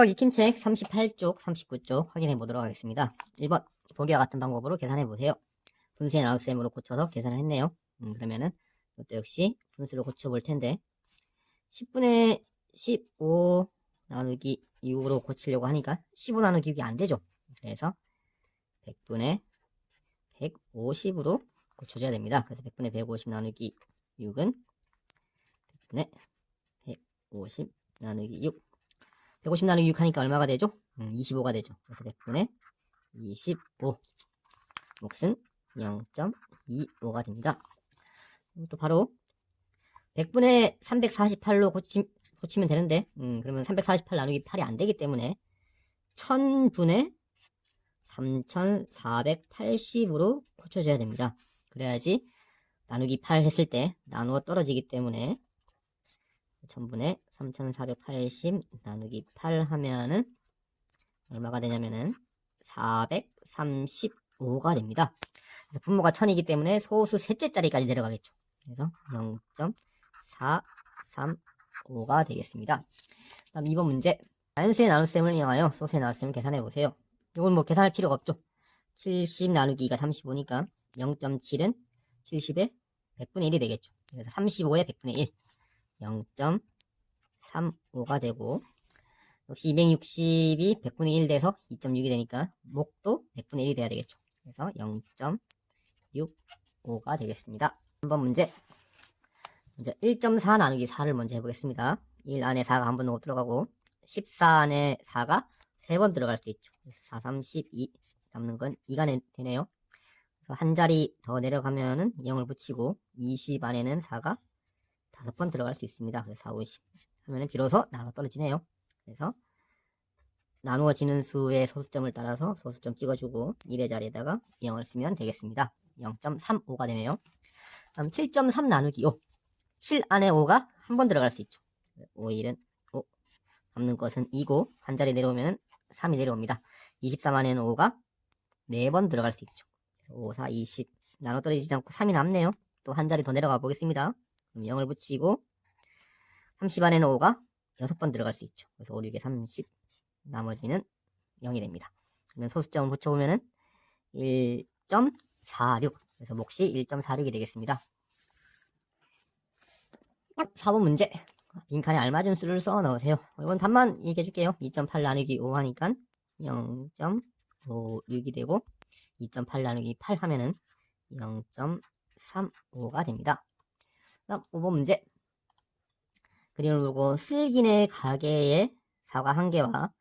익힘책 38쪽, 39쪽 확인해 보도록 하겠습니다. 1번, 보기와 같은 방법으로 계산해 보세요. 분수의 나눗셈으로 고쳐서 계산을 했네요. 그러면은 이것도 역시 분수로 고쳐 볼 텐데 10분의 15 나누기 6으로 고치려고 하니까 15 나누기 6이 안 되죠. 그래서 100분의 150으로 고쳐줘야 됩니다. 그래서 100분의 150 나누기 6은 100분의 150 나누기 6. 150 나누기 6 하니까 얼마가 되죠? 25가 되죠. 그래서 100분의 25 몫은 0.25가 됩니다. 또 바로 100분의 348로 고치면 되는데 그러면 348 나누기 8이 안 되기 때문에 1000분의 3480으로 고쳐줘야 됩니다. 그래야지 나누기 8 했을 때 나누어 떨어지기 때문에 1000분의 3480 나누기 8 하면은 얼마가 되냐면은 435가 됩니다. 그래서 분모가 1000이기 때문에 소수 셋째 자리까지 내려가겠죠. 그래서 0.435가 되겠습니다. 다음 2번 문제. 자연수의 나눗셈을 이용하여 소수의 나눗셈을 계산해 보세요. 이건 뭐 계산할 필요가 없죠. 70 나누기 2가 35니까 0.7은 70의 100분의 1이 되겠죠. 그래서 35의 100분의 1 0.35가 되고, 역시 260이 100분의 1 돼서 2.6이 되니까 목도 100분의 1이 돼야 되겠죠. 그래서 0.65가 되겠습니다. 한번 문제. 먼저 1.4 나누기 4를 먼저 해보겠습니다. 1 안에 4가 한 번 더 들어가고 14 안에 4가 3번 들어갈 수 있죠. 그래서 4, 32 남는 건 2가 되네요. 그래서 한 자리 더 내려가면은 0을 붙이고 20 안에는 4가 5번 들어갈 수 있습니다. 그래서 4, 5, 20 하면은 비로소 나눠 떨어지네요. 그래서 나누어지는 수의 소수점을 따라서 소수점 찍어주고 1의 자리에다가 0을 쓰면 되겠습니다. 0.35가 되네요. 다음 7.3 나누기 5. 7 안에 5가 한 번 들어갈 수 있죠. 5, 1은 5. 남는 것은 2고 한 자리 내려오면 3이 내려옵니다. 23 안에는 5가 4번 들어갈 수 있죠. 5, 4, 20 나눠 떨어지지 않고 3이 남네요. 또 한 자리 더 내려가 보겠습니다. 0을 붙이고 30 안에는 5가 6번 들어갈 수 있죠. 그래서 5, 6에 30 나머지는 0이 됩니다. 그러면 소수점을 붙여보면은 1.46 그래서 몫이 1.46이 되겠습니다. 4번 문제. 빈칸에 알맞은 수를 써 넣으세요. 이건 답만 얘기해 줄게요. 2.8 나누기 5 하니까 0.56이 되고 2.8 나누기 8 하면은 0.35가 됩니다. 다음 5번 문제. 그림을 보고 슬기네 가게의 사과 1개와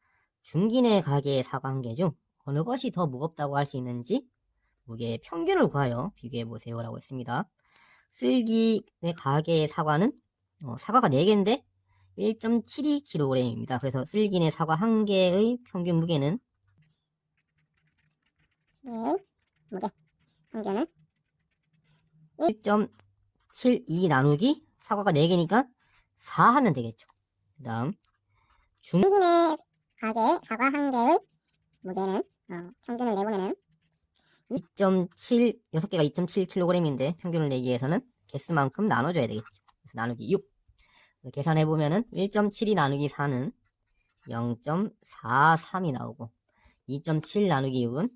중기네 가게의 사과 1개 중 어느 것이 더 무겁다고 할 수 있는지 무게의 평균을 구하여 비교해 보세요 라고 했습니다. 슬기네 가게의 사과는 사과가 4개인데 1.72kg입니다. 그래서 슬기네 사과 1개의 평균 무게는 무게 평균은 1.72 나누기 사과가 4개니까 4 하면 되겠죠. 그 다음 중기네 가게의 사과 1개의 무게는 평균을 내보면은 6개가 2.7kg인데 평균을 내기 위해서는 개수만큼 나눠줘야 되겠죠. 그래서 나누기 6 계산해보면은 1.72 나누기 4는 0.43이 나오고 2.7 나누기 6은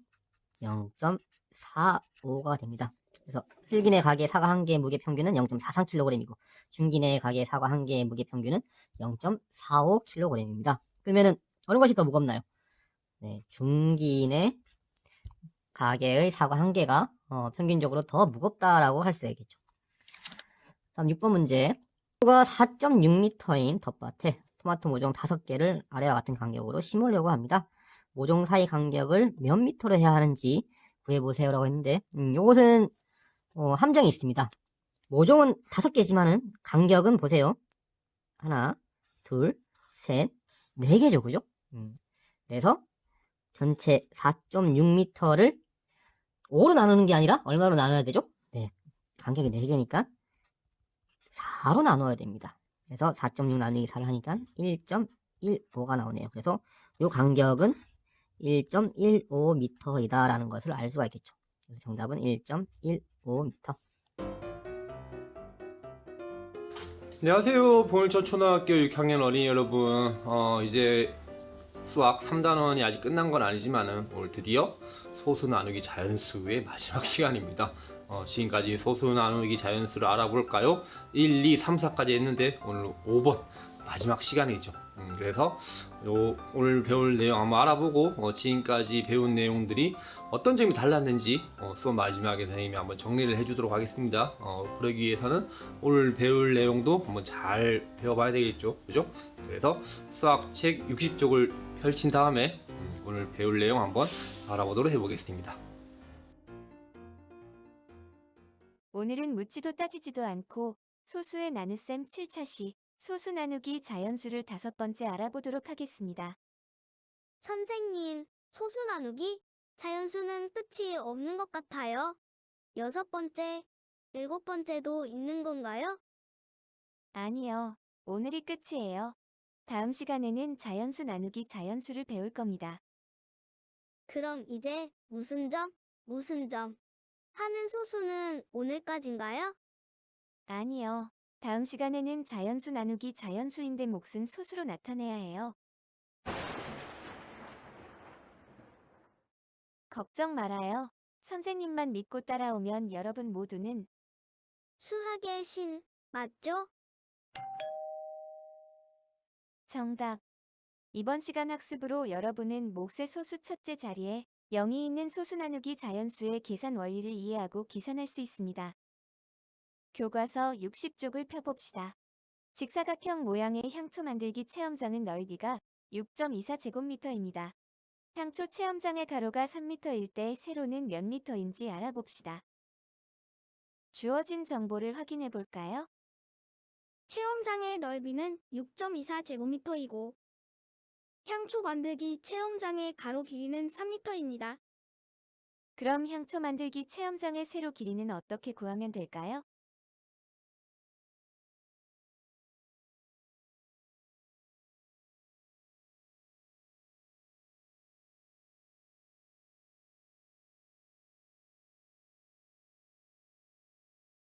0.45가 됩니다. 그래서 슬기네 가게 사과 1개의 무게 평균은 0.43kg이고 중기네 가게 사과 1개의 무게 평균은 0.45kg입니다. 그러면은 어느 것이 더 무겁나요? 네, 중기네 가게의 사과 1개가 평균적으로 더 무겁다라고 할 수 있겠죠. 다음 6번 문제. 도가 4.6m인 텃밭에 토마토 모종 5개를 아래와 같은 간격으로 심으려고 합니다. 모종 사이 간격을 몇 미터로 해야 하는지 구해보세요 라고 했는데 요것은 함정이 있습니다. 모종은 5개지만은 간격은 보세요. 하나, 둘, 셋, 4개죠. 그죠? 그래서 전체 4.6m를 5로 나누는 게 아니라 얼마로 나눠야 되죠? 네, 간격이 4개니까 4로 나눠야 됩니다. 그래서 4.6 나누기 4를 하니까 1.15가 나오네요. 그래서 이 간격은 1.15m이다 라는 것을 알 수가 있겠죠. 그래서 정답은 1.15m. 안녕하세요. 봉을초 초등학교 6학년 어린이 여러분. 이제 수학 3단원이 아직 끝난 건 아니지만은 오늘 드디어 소수 나누기 자연수의 마지막 시간입니다. 지금까지 소수 나누기 자연수를 알아볼까요? 1, 2, 3, 4까지 했는데 오늘 5번 마지막 시간이죠. 그래서 오늘 배울 내용 한번 알아보고 지금까지 배운 내용들이 어떤 점이 달랐는지 수업 마지막에 선생님이 한번 정리를 해주도록 하겠습니다. 그러기 위해서는 오늘 배울 내용도 한번 잘 배워봐야 되겠죠, 그죠? 그래서 수학책 60쪽을 펼친 다음에 오늘 배울 내용 한번 알아보도록 해보겠습니다. 오늘은 묻지도 따지지도 않고 소수의 나눗셈 7차시 소수 나누기 자연수를 5번째 알아보도록 하겠습니다. 선생님, 소수 나누기? 자연수는 끝이 없는 것 같아요. 6번째, 7번째도 있는 건가요? 아니요, 오늘이 끝이에요. 다음 시간에는 자연수 나누기 자연수를 배울 겁니다. 그럼 이제 무슨 점, 무슨 점 하는 소수는 오늘까지인가요? 아니요, 다음 시간에는 자연수 나누기 자연수인데 몫은 소수로 나타내야 해요. 걱정 말아요. 선생님만 믿고 따라오면 여러분 모두는 수학의 신, 맞죠? 정답. 이번 시간 학습으로 여러분은 몫의 소수 첫째 자리에 0이 있는 소수 나누기 자연수의 계산 원리를 이해하고 계산할 수 있습니다. 교과서 60쪽을 펴봅시다. 직사각형 모양의 향초 만들기 체험장은 넓이가 6.24제곱미터입니다. 향초 체험장의 가로가 3m일 때 세로는 몇 미터인지 알아봅시다. 주어진 정보를 확인해 볼까요? 체험장의 넓이는 6.24제곱미터이고 향초 만들기 체험장의 가로 길이는 3m입니다. 그럼 향초 만들기 체험장의 세로 길이는 어떻게 구하면 될까요?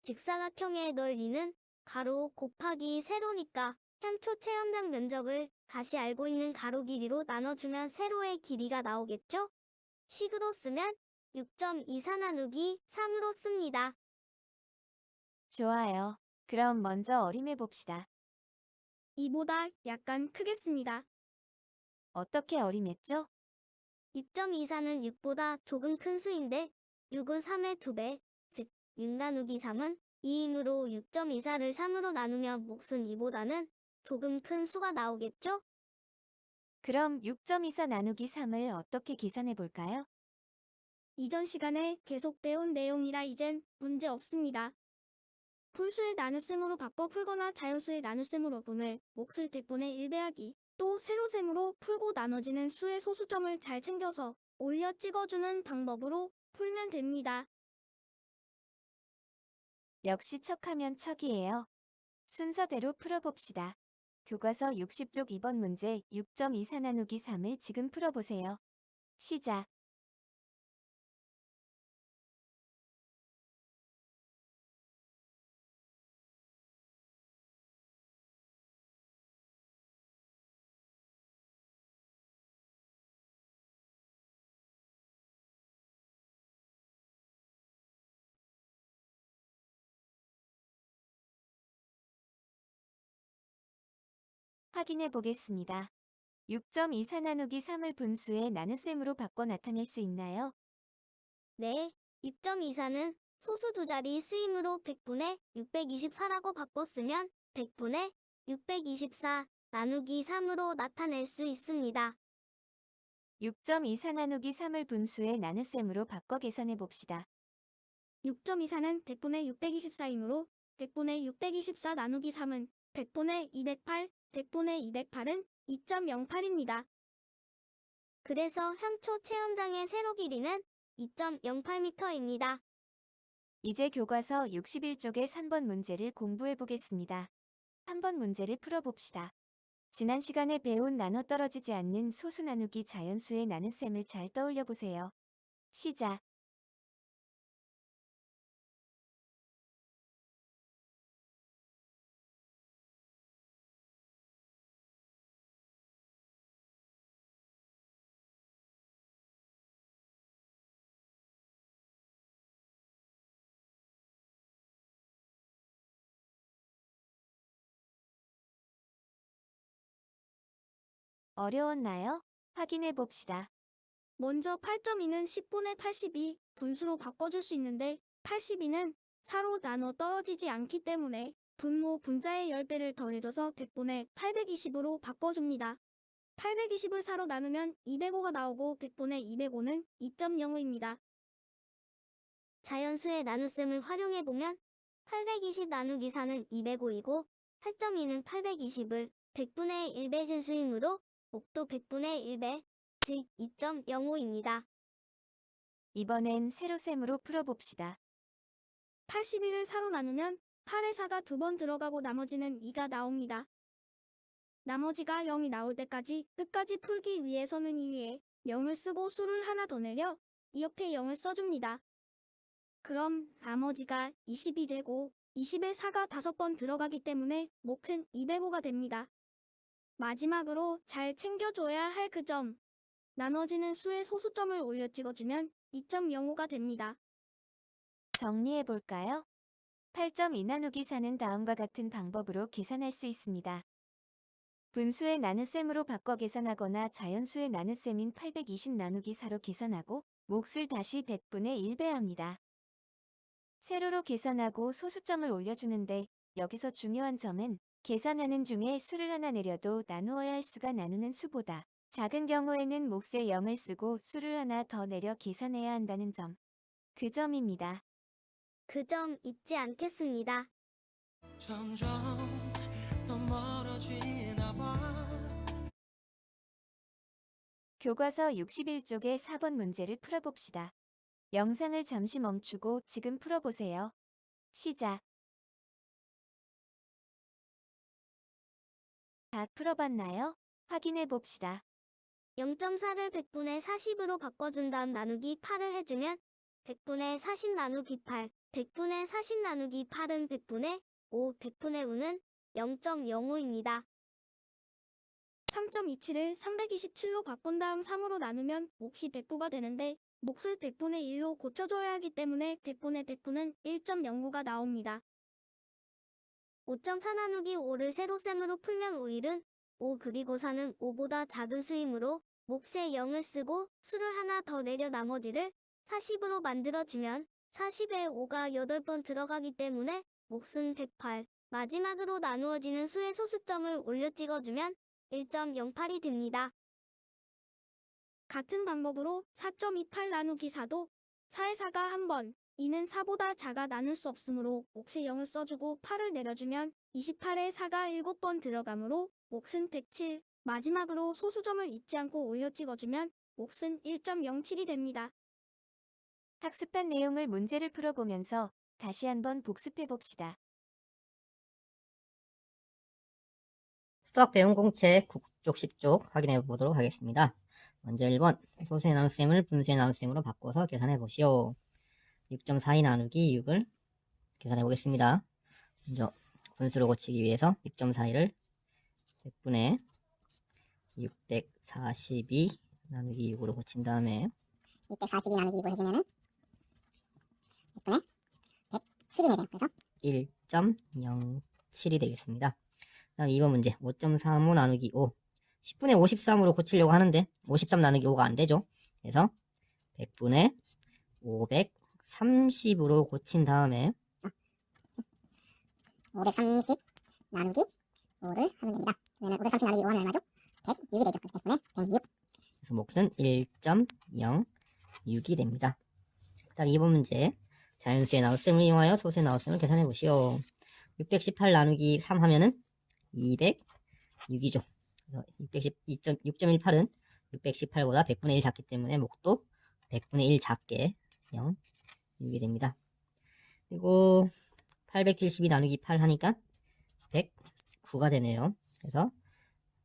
직사각형의 넓이는 가로 곱하기 세로니까 향초 체험장 면적을 다시 알고 있는 가로 길이로 나눠주면 세로의 길이가 나오겠죠? 식으로 쓰면 6.24 나누기 3으로 씁니다. 좋아요. 그럼 먼저 어림해 봅시다. 이보다 약간 크겠습니다. 어떻게 어림했죠? 6.24는 6보다 조금 큰 수인데 6은 3의 2배, 즉 6 나누기 3은 2이므로 6.24를 3으로 나누면 몫은 2보다는 조금 큰 수가 나오겠죠? 그럼 6.24 나누기 3을 어떻게 계산해 볼까요? 이전 시간에 계속 배운 내용이라 이젠 문제 없습니다. 풀수의 나눗셈으로 바꿔 풀거나 자연수의 나눗셈으로 분을 몫을 100분의 1 배하기 또 세로셈으로 풀고 나눠지는 수의 소수점을 잘 챙겨서 올려 찍어주는 방법으로 풀면 됩니다. 역시 척하면 척이에요. 순서대로 풀어봅시다. 교과서 60쪽 2번 문제 6.24 나누기 3을 지금 풀어보세요. 시작. 확인해 보겠습니다. 6.24 나누기 3을 분수의 나눗셈으로 바꿔 나타낼 수 있나요? 네, 6.24는 소수 두 자리 수이므로 100분의 624라고 바꿔 쓰면 100분의 624 나누기 3으로 나타낼 수 있습니다. 6.24 나누기 3을 분수의 나눗셈으로 바꿔 계산해 봅시다. 6.24는 100분의 624이므로 100분의 624 나누기 3은 100분의 208, 100분의 208은 2.08입니다. 그래서 향초 체험장의 세로 길이는 2.08m입니다. 이제 교과서 61쪽의 3번 문제를 공부해 보겠습니다. 3번 문제를 풀어봅시다. 지난 시간에 배운 나눠 떨어지지 않는 소수 나누기 자연수의 나눗셈을 잘 떠올려 보세요. 시작. 어려웠나요? 확인해 봅시다. 먼저 8.2는 10분의 82 분수로 바꿔줄 수 있는데 82는 4로 나눠 떨어지지 않기 때문에 분모 분자의 10배를 더해줘서 100분의 820으로 바꿔줍니다. 820을 4로 나누면 205가 나오고 100분의 205는 2.05입니다. 자연수의 나눗셈을 활용해보면 820 나누기 4는 205이고 8.2는 820을 100분의 1배 진수이므로 몫도 100분의 1배, 즉 2.05입니다. 이번엔 세로셈으로 풀어봅시다. 81을 4로 나누면 8에 4가 2번 들어가고 나머지는 2가 나옵니다. 나머지가 0이 나올 때까지 끝까지 풀기 위해서는 이 위에 0을 쓰고 수를 하나 더 내려 이 옆에 0을 써줍니다. 그럼 나머지가 20이 되고 20에 4가 5번 들어가기 때문에 몫은 205가 됩니다. 마지막으로 잘 챙겨줘야 할 그 점. 나눠지는 수의 소수점을 올려 찍어주면 2.05가 됩니다. 정리해 볼까요? 8.2 나누기 4는 다음과 같은 방법으로 계산할 수 있습니다. 분수의 나눗셈으로 바꿔 계산하거나 자연수의 나눗셈인 820 나누기 4로 계산하고 몫을 다시 100분의 1배 합니다. 세로로 계산하고 소수점을 올려주는데 여기서 중요한 점은 계산하는 중에 수를 하나 내려도 나누어야 할 수가 나누는 수보다 작은 경우에는 몫에 0을 쓰고 수를 하나 더 내려 계산해야 한다는 점. 그 점입니다. 그 점 잊지 않겠습니다. 점점 더 멀어지나 봐. 교과서 61쪽의 4번 문제를 풀어봅시다. 영상을 잠시 멈추고 지금 풀어보세요. 시작. 다 풀어봤나요? 확인해 봅시다. 0.4를 100분의 40으로 바꿔준 다음 나누기 8을 해주면 100분의 40 나누기 8, 100분의 40 나누기 8은 100분의 5, 100분의 5는 0.05입니다. 3.27을 327로 바꾼 다음 3으로 나누면 몫이 109가 되는데 몫을 100분의 1로 고쳐줘야 하기 때문에 100분의 109는 1.09가 나옵니다. 5.4 나누기 5를 세로셈으로 풀면 5일은 5 그리고 4는 5보다 작은 수이므로 몫에 0을 쓰고 수를 하나 더 내려 나머지를 40으로 만들어주면 40에 5가 8번 들어가기 때문에 몫은 108. 마지막으로 나누어지는 수의 소수점을 올려 찍어주면 1.08이 됩니다. 같은 방법으로 4.28 나누기 4도 4에 4가 한 번, 2는 4보다 작아 나눌 수 없으므로 몫에 0을 써주고 8을 내려주면 28에 4가 7번 들어가므로 몫은 107. 마지막으로 소수점을 잊지 않고 올려 찍어주면 몫은 1.07이 됩니다. 학습한 내용을 문제를 풀어보면서 다시 한번 복습해 봅시다. 수학 배운 공책 국쪽 10쪽 확인해 보도록 하겠습니다. 먼저 1번 소수의 나눗셈을 분수의 나눗셈으로 바꿔서 계산해 보시오. 6.42 나누기 6을 계산해 보겠습니다. 먼저 분수로 고치기 위해서 6.42를 100분의 642 나누기 6으로 고친 다음에 642 나누기 2를 해주면은 100분의 107이네 돼요. 그래서 1.07이 되겠습니다. 다음 2번 문제 5.35 나누기 5 10분의 53으로 고치려고 하는데 53 나누기 5가 안되죠. 그래서 100분의 530으로 고친 다음에 530 나누기 5를 하면 됩니다. 그러면 530 나누기 5 하면 얼마죠? 106이 되죠. 그래서 100분의 106. 그래서 몫은 1.06이 됩니다. 다음 2번 문제 자연수의 나눗셈을 이용하여 소수의 나눗셈을 계산해 보시오. 618 나누기 3 하면은 206이죠. 그래서 6.18은 618보다 100분의 1 작기 때문에 몫도 100분의 1 작게 0,6이 됩니다. 그리고 872 나누기 8 하니까 109가 되네요. 그래서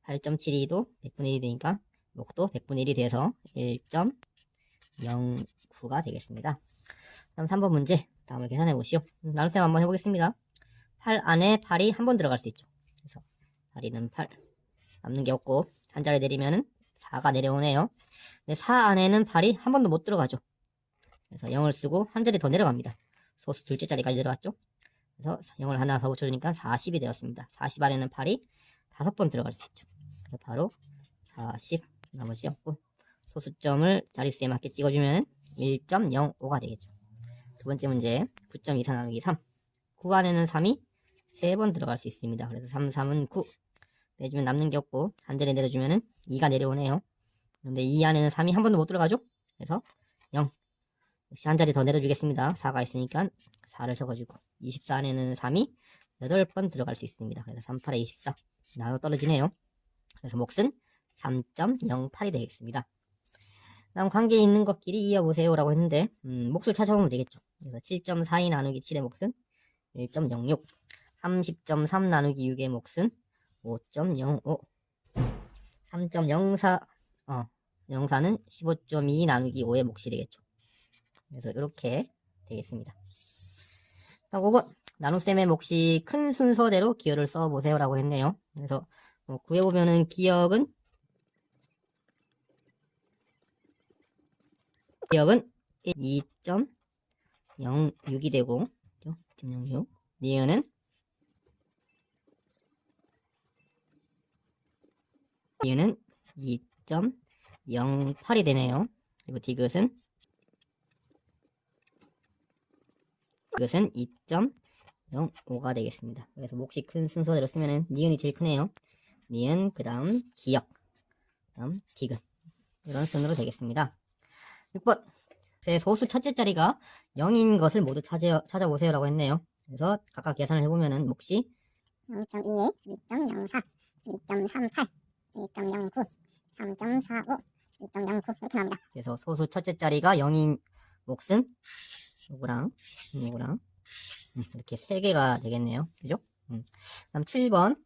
8.72도 100분의 1이 되니까 몫도 100분의 1이 돼서 1.09가 되겠습니다. 다음 3번 문제 다음을 계산해 보시오. 나눗셈 한번 해보겠습니다. 8 안에 8이 한 번 들어갈 수 있죠. 그래서 8이는 8 남는 게 없고 한 자리 내리면은 4가 내려오네요. 근데 4 안에는 8이 한 번도 못 들어가죠. 그래서 0을 쓰고 한 자리 더 내려갑니다. 소수 둘째 자리까지 내려갔죠. 그래서 0을 하나 더 붙여주니까 40이 되었습니다. 40 안에는 8이 5번 들어갈 수 있죠. 그래서 바로 40 나머지 없고 소수점을 자릿수에 맞게 찍어주면 1.05가 되겠죠. 두 번째 문제 9.24 나누기 3 9 안에는 3이 3번 들어갈 수 있습니다. 그래서 3, 3은 9 빼주면 남는 게 없고 한 자리 내려주면은 2가 내려오네요. 그런데 2 안에는 3이 한 번도 못 들어가죠. 그래서 0 역시 한 자리 더 내려주겠습니다. 4가 있으니까 4를 적어주고 24 안에는 3이 8번 들어갈 수 있습니다. 그래서 3, 8에 24 나눠 떨어지네요. 그래서 몫은 3.08이 되겠습니다. 다음 관계에 있는 것끼리 이어보세요 라고 했는데 몫을 찾아보면 되겠죠. 그래서 7.42 나누기 7의 몫은 1.06 30.3 나누기 6의 몫은 5.05 3.04 04는 15.2 나누기 5의 몫이 되겠죠. 그래서 이렇게 되겠습니다. 다음 5번 나눗셈의 몫이 큰 순서대로 기억을 써보세요 라고 했네요. 그래서 구해보면은 기억은 2.06이 되고 2.06 니은은 2.08이 되네요. 그리고 디귿은 2.05가 되겠습니다. 그래서 몫이 큰 순서대로 쓰면은 니은이 제일 크네요. 니은 그 다음 기역 그 다음 디귿 이런 순으로 되겠습니다. 6번 제 소수 첫째 자리가 0인 것을 모두 찾아보세요 라고 했네요. 그래서 각각 계산을 해보면은 몫이 0.21, 2.04, 2.38, 2.09, 3.45, 2.09 이렇게 나옵니다. 그래서 소수 첫째 자리가 0인 몫은 요거랑 이렇게 3개가 되겠네요. 그죠? 그다음 7번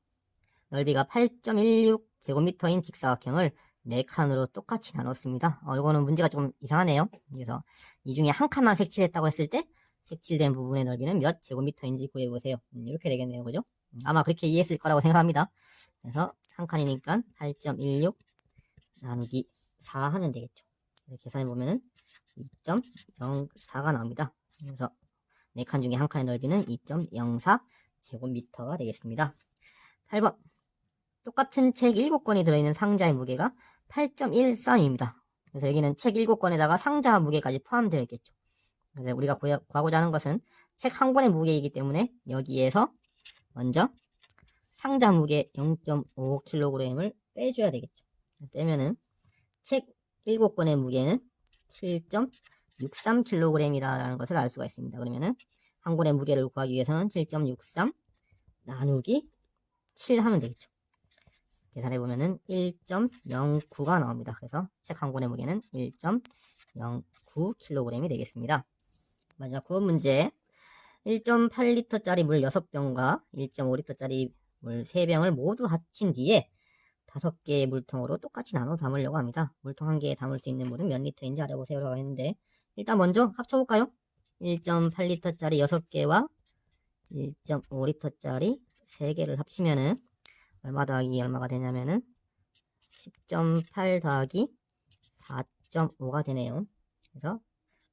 넓이가 8.16 제곱미터인 직사각형을 4칸으로 똑같이 나눴습니다. 이거는 문제가 좀 이상하네요. 그래서 이 중에 한 칸만 색칠했다고 했을 때 색칠된 부분의 넓이는 몇 제곱미터인지 구해보세요. 이렇게 되겠네요. 그죠? 아마 그렇게 이해했을 거라고 생각합니다. 그래서 한 칸이니까 8.16 나누기 4 하면 되겠죠. 계산해보면은 2.04가 나옵니다. 그래서 4칸 중에 한 칸의 넓이는 2.04 제곱미터가 되겠습니다. 8번 똑같은 책 7권이 들어있는 상자의 무게가 8.13입니다. 그래서 여기는 책 7권에다가 상자 무게까지 포함되어 있겠죠. 그래서 우리가 구하고자 하는 것은 책 한 권의 무게이기 때문에 여기에서 먼저 상자 무게 0.5kg을 빼줘야 되겠죠. 빼면은 책 7권의 무게는 7.63kg이라는 것을 알 수가 있습니다. 그러면은 한 권의 무게를 구하기 위해서는 7.63 나누기 7 하면 되겠죠. 계산해보면은 1.09가 나옵니다. 그래서 책 한 권의 무게는 1.09kg이 되겠습니다. 마지막 9번 문제 1.8L짜리 물 6병과 1.5L짜리 물 3병을 모두 합친 뒤에 5개의 물통으로 똑같이 나눠 담으려고 합니다. 물통 한 개에 담을 수 있는 물은 몇 리터인지 알아보세요 라고 했는데 일단 먼저 합쳐볼까요? 1.8L짜리 6개와 1.5L짜리 3개를 합치면은 얼마 더하기 얼마가 되냐면은 10.8 더하기 4.5가 되네요. 그래서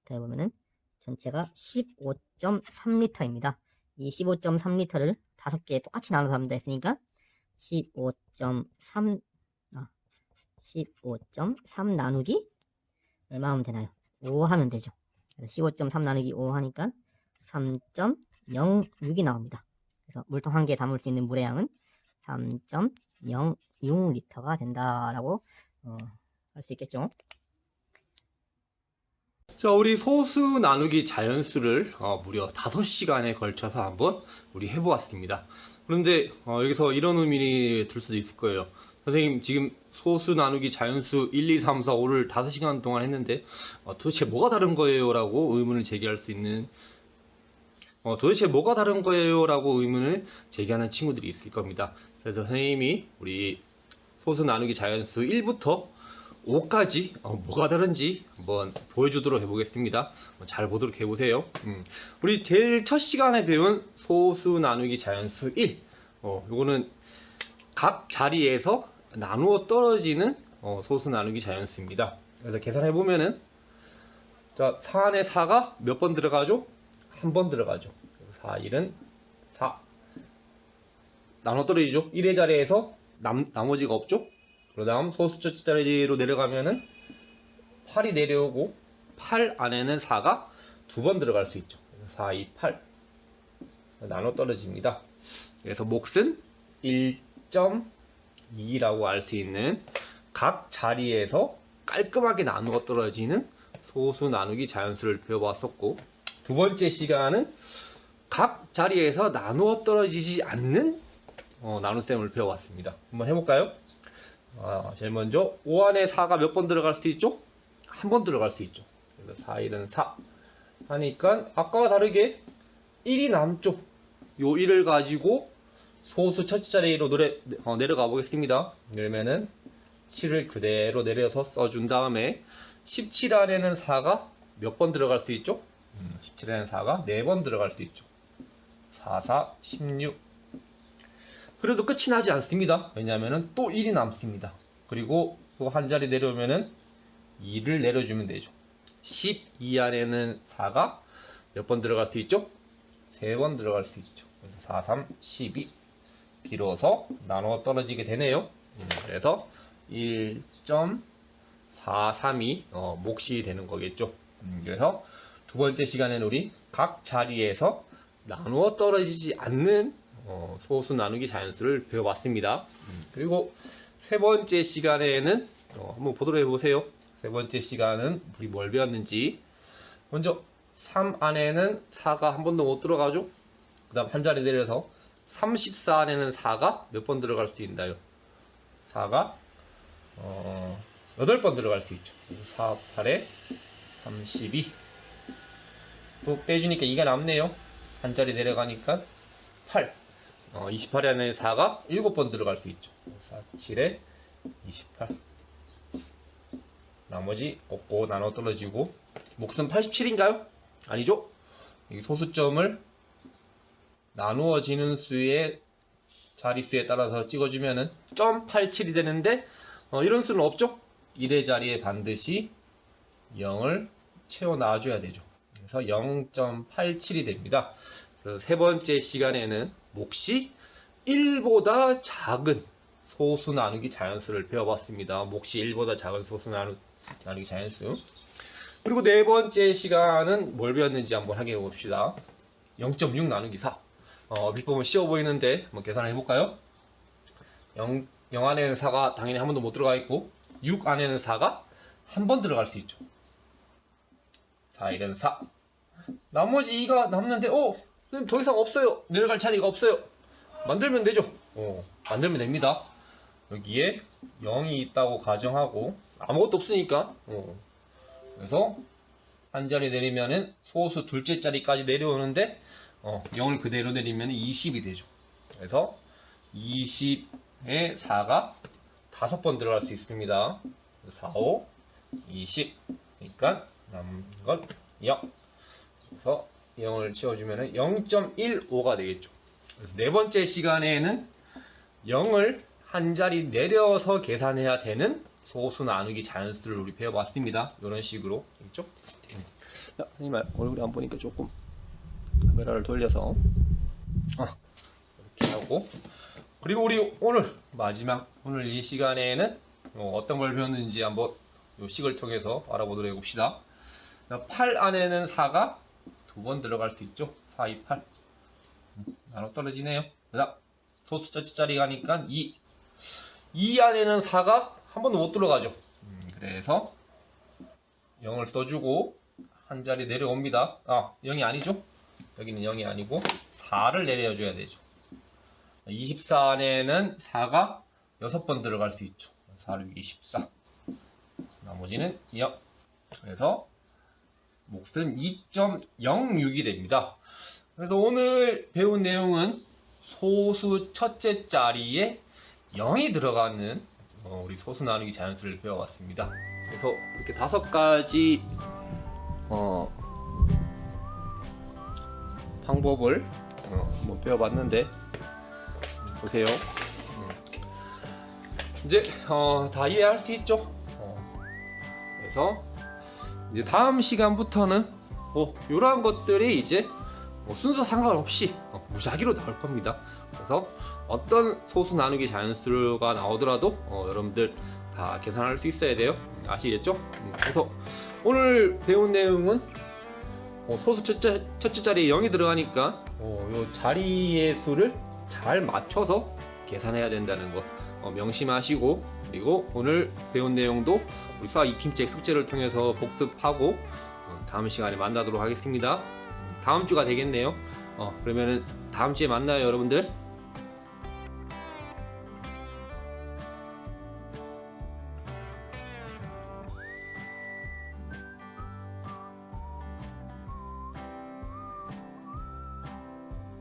더해보면은 전체가 15.3L입니다. 이 15.3L를 5개에 똑같이 나눠서 합니다 했으니까 15.3 나누기 얼마 하면 되나요? 5 하면 되죠. 15.3 나누기 5 하니까 3.06이 나옵니다. 그래서 물통 한 개에 담을 수 있는 물의 양은 3.06L가 된다라고 할 수 있겠죠. 자, 우리 소수 나누기 자연수를 무려 5시간에 걸쳐서 한번 우리 해보았습니다. 그런데 여기서 이런 의문이 들 수도 있을 거예요. 선생님, 지금 소수 나누기 자연수 1, 2, 3, 4, 5를 5시간 동안 했는데 도대체 뭐가 다른 거예요? 라고 의문을 제기할 수 있는 도대체 뭐가 다른 거예요? 라고 의문을 제기하는 친구들이 있을 겁니다. 그래서 선생님이 우리 소수 나누기 자연수 1부터 5까지 뭐가 다른지 한번 보여주도록 해보겠습니다. 잘 보도록 해보세요. 우리 제일 첫 시간에 배운 소수 나누기 자연수 1 요거는 각 자리에서 나누어 떨어지는 소수 나누기 자연수입니다. 그래서 계산해보면은 자, 4 안에 4가 몇 번 들어가죠? 한 번 들어가죠. 4, 1은 4 나눠 떨어지죠. 1의 자리에서 나머지가 없죠. 그 다음 소수 첫째 자리로 내려가면은 8이 내려오고 8 안에는 4가 두 번 들어갈 수 있죠. 4, 2, 8 나눠 떨어집니다. 그래서 몫은 1.2라고 알 수 있는 각 자리에서 깔끔하게 나누어 떨어지는 소수 나누기 자연수를 배워봤었고, 두 번째 시간은 각 자리에서 나누어 떨어지지 않는 나눗셈을 배워봤습니다. 한번 해볼까요? 제일 먼저 5 안에 4가 몇 번 들어갈 수 있죠? 한 번 들어갈 수 있죠. 그래서 4, 1은 4 하니까 아까와 다르게 1이 남죠. 요 1을 가지고 소수 첫째 자리로 내려가 보겠습니다. 그러면은 7을 그대로 내려서 써준 다음에 17 안에는 4가 몇 번 들어갈 수 있죠? 17 안에는 4가 4번 들어갈 수 있죠. 4, 4, 16. 그래도 끝이 나지 않습니다. 왜냐하면 또 1이 남습니다. 그리고 또 한 자리 내려오면은 2를 내려주면 되죠. 12 안에는 4가 몇 번 들어갈 수 있죠? 3번 들어갈 수 있죠. 4, 3, 12. 비로소 나눠 떨어지게 되네요. 그래서 1.432 몫이 되는 거겠죠. 그래서 두 번째 시간에는 우리 각 자리에서 나누어 떨어지지 않는 소수 나누기 자연수를 배워봤습니다. 그리고 세 번째 시간에는 한번 보도록 해보세요. 세 번째 시간은 우리 뭘 배웠는지. 먼저 3 안에는 4가 한 번도 못 들어가죠. 그 다음 한 자리 내려서 34 안에는 4가 몇 번 들어갈 수 있나요? 4가 8번 들어갈 수 있죠. 4, 8에 32. 또 빼주니까 2가 남네요. 한 자리 내려가니까 8. 28 안에 4가 7번 들어갈 수 있죠. 4, 7에 28. 나머지 없고 나눠 떨어지고, 몫은 87인가요? 아니죠? 이 소수점을 나누어지는 수의 자릿수에 따라서 찍어주면은 0.87이 되는데, 이런 수는 없죠? 1의 자리에 반드시 0을 채워 놔줘야 되죠. 그래서 0.87이 됩니다. 그래서 세 번째 시간에는 몫이 1보다 작은 소수 나누기 자연수를 배워봤습니다. 몫이 1보다 작은 소수 나누기 자연수. 그리고 네 번째 시간은 뭘 배웠는지 한번 확인해 봅시다. 0.6 나누기 4. 밀법은 쉬워 보이는데 한번 계산을 해볼까요? 0 안에는 4가 당연히 한 번도 못 들어가 있고, 6 안에는 4가 한 번 들어갈 수 있죠. 4, 1은 4. 나머지 2가 남는데, 선생님 더 이상 없어요. 내려갈 자리가 없어요. 만들면 되죠. 만들면 됩니다. 여기에 0이 있다고 가정하고, 아무것도 없으니까, 그래서 한 자리 내리면은 소수 둘째 자리까지 내려오는데, 0을 그대로 내리면 20이 되죠. 그래서 20에 4가 5번 들어갈 수 있습니다. 4, 5, 20. 그러니까 남은 건 0. 그래서 0을 채워주면 0.15가 되겠죠. 그래서 네 번째 시간에는 0을 한 자리 내려서 계산해야 되는 소수 나누기 자연수를 우리 배워봤습니다. 이런 식으로. 있죠? 자, 선생님 얼굴이 안 보니까 조금 카메라를 돌려서 이렇게 하고, 그리고 우리 오늘 오늘 이 시간에는 어떤 걸 배웠는지 한번 이 식을 통해서 알아보도록 해봅시다. 8 안에는 4가 두 번 들어갈 수 있죠. 4, 2, 8 나눠 떨어지네요. 그다음 소수 첫째 자리 가니까 2 안에는 4가 한 번도 못 들어가죠. 그래서 0을 써주고 한 자리 내려옵니다. 0이 아니죠. 여기는 0이 아니고 4를 내려줘야 되죠. 24 안에는 4가 6번 들어갈 수 있죠. 4, 6, 24. 나머지는 0. 그래서 몫은 2.06이 됩니다. 그래서 오늘 배운 내용은 소수 첫째 자리에 0이 들어가는 우리 소수 나누기 자연수를 배워봤습니다. 그래서 이렇게 5가지 방법을 한번 배워봤는데, 보세요. 이제 다 이해할 수 있죠? 그래서 이제 다음 시간부터는 이러한 것들이 이제 순서 상관없이 무작위로 나올 겁니다. 그래서 어떤 소수 나누기 자연수가 나오더라도 여러분들 다 계산할 수 있어야 돼요. 아시겠죠? 그래서 오늘 배운 내용은 소수 첫째 자리에 0이 들어가니까 요 자리의 수를 잘 맞춰서 계산해야 된다는 거 명심하시고, 그리고 오늘 배운 내용도 우리 수학 익힘책 숙제를 통해서 복습하고 다음 시간에 만나도록 하겠습니다. 다음 주가 되겠네요. 그러면은 다음 주에 만나요, 여러분들.